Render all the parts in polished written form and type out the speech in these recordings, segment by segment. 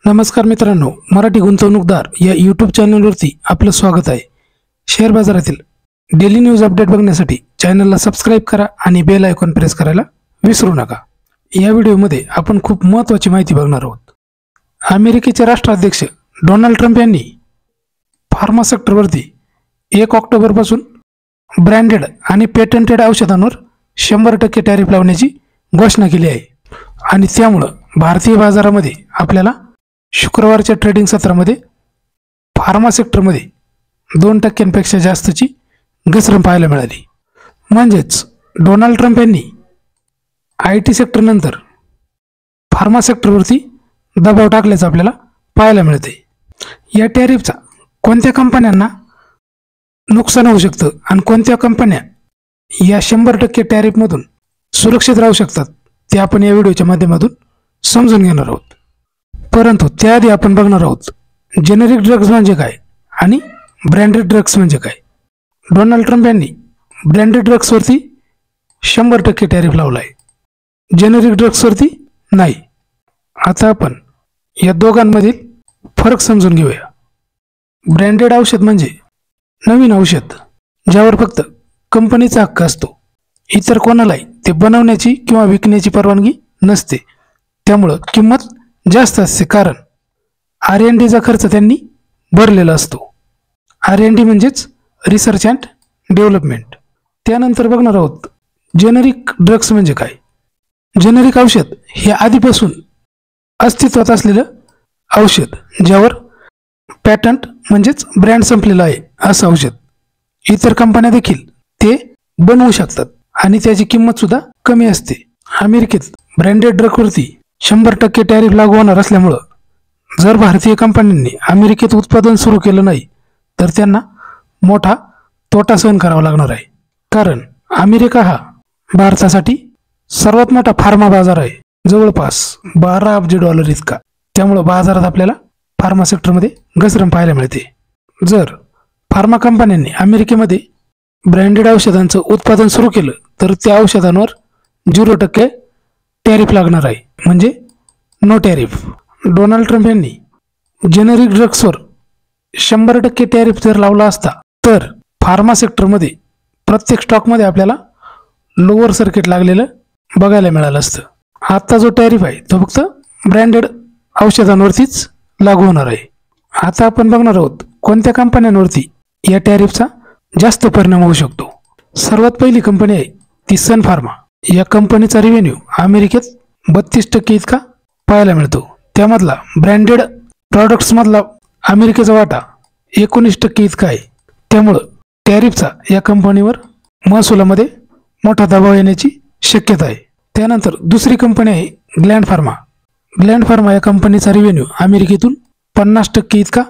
नमस्कार मित्रांनो, मराठी गुंतवणूकदार या यूट्यूब चॅनलवरती आपलं स्वागत आहे। शेअर बाजारातील डेली न्यूज अपडेट बघण्यासाठी चॅनलला सबस्क्राइब करा आणि बेल आयकॉन प्रेस करायला विसरू नका। या व्हिडिओमध्ये आपण खूप महत्त्वाची माहिती बघणार आहोत। अमेरिकेचे राष्ट्राध्यक्ष डोनाल्ड ट्रम्प यांनी फार्मा सेक्टरवरती 1 ऑक्टोबरपासून ब्रँडेड आणि पेटंटेड औषधांवर 100% टॅरिफ लावण्याची घोषणा केली आहे आणि त्यामुळे भारतीय बाजारामध्ये आपल्याला शुक्रवारच्या ट्रेडिंग सत्रामध्ये फार्मा सेक्टरमध्ये 2% जास्तची घसरण पाहायला मिळाली। म्हणजेच डोनाल्ड ट्रम्प यांनी IT सेक्टर नंतर फार्मा सेक्टरवरती दबाव टाकल्याचं आपल्याला पाहायला मिळते। या टॅरिफचा कोणत्या कंपन्यांना नुकसान होऊ शकतं आणि कोणत्या कंपन्या या 100% टॅरिफमधून सुरक्षित राहू शकतात ते आपण या व्हिडिओच्या माध्यमातून समजून घेणार आहोत। परंतु त्याआधी आपण बघणार आहोत जेनेरिक ड्रग्ज म्हणजे काय आणि ब्रँडेड ड्रग्स म्हणजे काय। डोनाल्ड ट्रम्प यांनी ब्रँडेड ड्रग्सवरती 100% टॅरिफ लावला आहे, जेनेरिक ड्रग्सवरती नाही। आता आपण या दोघांमधील फरक समजून घेऊया। ब्रँडेड औषध म्हणजे नवीन औषध ज्यावर फक्त कंपनीचा हक्क असतो, इतर कोणालाही ते बनवण्याची किंवा विकण्याची परवानगी नसते, त्यामुळे किंमत जास्त असते कारण R&Dचा खर्च त्यांनी भरलेला असतो। R&D म्हणजेच रिसर्च अँड डेव्हलपमेंट। त्यानंतर बघणार आहोत जेनेरिक ड्रग्स म्हणजे काय। जेनेरिक औषध हे आधीपासून अस्तित्वात असलेलं औषध ज्यावर पॅटंट म्हणजेच ब्रँड संपलेला आहे असं औषध इतर कंपन्या देखील ते बनवू शकतात आणि त्याची किंमत सुद्धा कमी असते। अमेरिकेत ब्रँडेड ड्रगवरती 100% टॅरिफ लागू होणार असल्यामुळे जर भारतीय कंपन्यांनी अमेरिकेत उत्पादन सुरू केलं नाही तर त्यांना मोठा तोटा सहन करावा लागणार आहे, कारण अमेरिका हा भारतासाठी सर्वात मोठा फार्मा बाजार आहे, जवळपास $12 अब्ज इतका। त्यामुळे बाजारात आपल्याला फार्मा सेक्टरमध्ये घसरण पाहायला मिळते। जर फार्मा कंपन्यांनी अमेरिकेमध्ये ब्रँडेड औषधांचं उत्पादन सुरू केलं तर त्या औषधांवर 0% टॅरिफ लागणार आहे, म्हणजे नो टॅरिफ। डोनाल्ड ट्रम्प यांनी जेनेरिक ड्रग्सवर 100% टॅरिफ जर लावला असता तर फार्मा सेक्टरमध्ये प्रत्येक स्टॉकमध्ये आपल्याला लोअर सर्किट लागलेलं बघायला मिळालं असतं। आता जो टॅरिफ आहे तो फक्त ब्रँडेड औषधांवरतीच लागू होणार आहे। आता आपण बघणार आहोत कोणत्या कंपन्यांवरती या टॅरिफचा जास्त परिणाम होऊ शकतो। सर्वात पहिली कंपनी आहे ती सन फार्मा। या कंपनीचा रेव्हेन्यू अमेरिकेत 32% इतका पाहायला मिळतो। त्यामधला ब्रँडेड प्रॉडक्ट्समधला अमेरिकेचा वाटा 19% इतका आहे। त्यामुळं टॅरिफचा या कंपनीवर महसुलामध्ये मोठा दबाव येण्याची शक्यता आहे। त्यानंतर दुसरी कंपनी आहे ग्लँड फार्मा। ग्लँड फार्मा या कंपनीचा रेव्हेन्यू अमेरिकेतून 50% इतका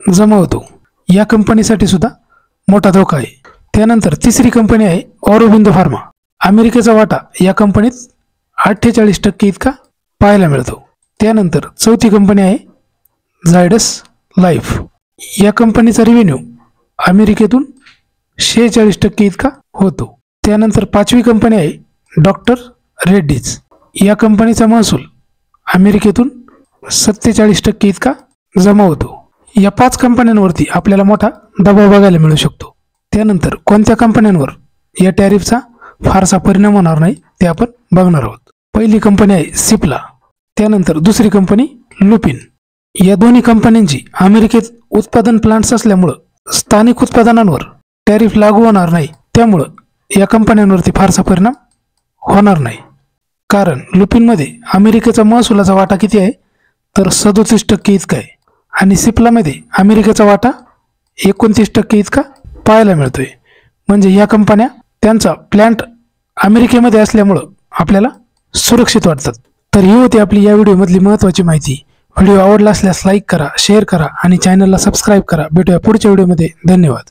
जमा होतो। या कंपनीसाठी सुद्धा मोठा धोका आहे। त्यानंतर तिसरी कंपनी आहे ऑरोबिंदो फार्मा। अमेरिकेचा वाटा या कंपनीत 48% इतका पाहायला मिळतो। त्यानंतर चौथी कंपनी आहे झायडस लाईफ। या कंपनीचा रेव्हेन्यू अमेरिकेतून 46% इतका होतो। त्यानंतर पाचवी कंपनी आहे डॉक्टर रेड्डीज। या कंपनीचा महसूल अमेरिकेतून 47% इतका जमा होतो। या 5 कंपन्यांवरती आपल्याला मोठा दबाव बघायला मिळू शकतो। त्यानंतर कोणत्या कंपन्यांवर या टॅरिफचा फारसा परिणाम होणार नाही ते आपण बघणार आहोत। पहिली कंपनी आहे सिप्ला, त्यानंतर दुसरी कंपनी लुपिन। या दोन्ही कंपन्यांची अमेरिकेत उत्पादन प्लांट्स असल्यामुळं स्थानिक उत्पादनांवर टॅरिफ लागू होणार नाही, त्यामुळं या कंपन्यांवरती फारसा परिणाम होणार नाही। कारण लुपिनमध्ये अमेरिकेचा महसुलाचा वाटा किती आहे तर 37% इतका आहे आणि सिप्लामध्ये अमेरिकेचा वाटा 29% इतका पाहायला मिळतोय। म्हणजे या कंपन्या त्यांचा प्लांट अमेरिकेमध्ये असल्यामुळं आपल्याला सुरक्षित वाटतात। तर ही होती आपली या व्हिडिओमधली महत्त्वाची माहिती। व्हिडिओ आवडला असल्यास लाईक करा, शेअर करा आणि चॅनलला सबस्क्राईब करा। भेटूया पुढच्या व्हिडिओमध्ये। धन्यवाद।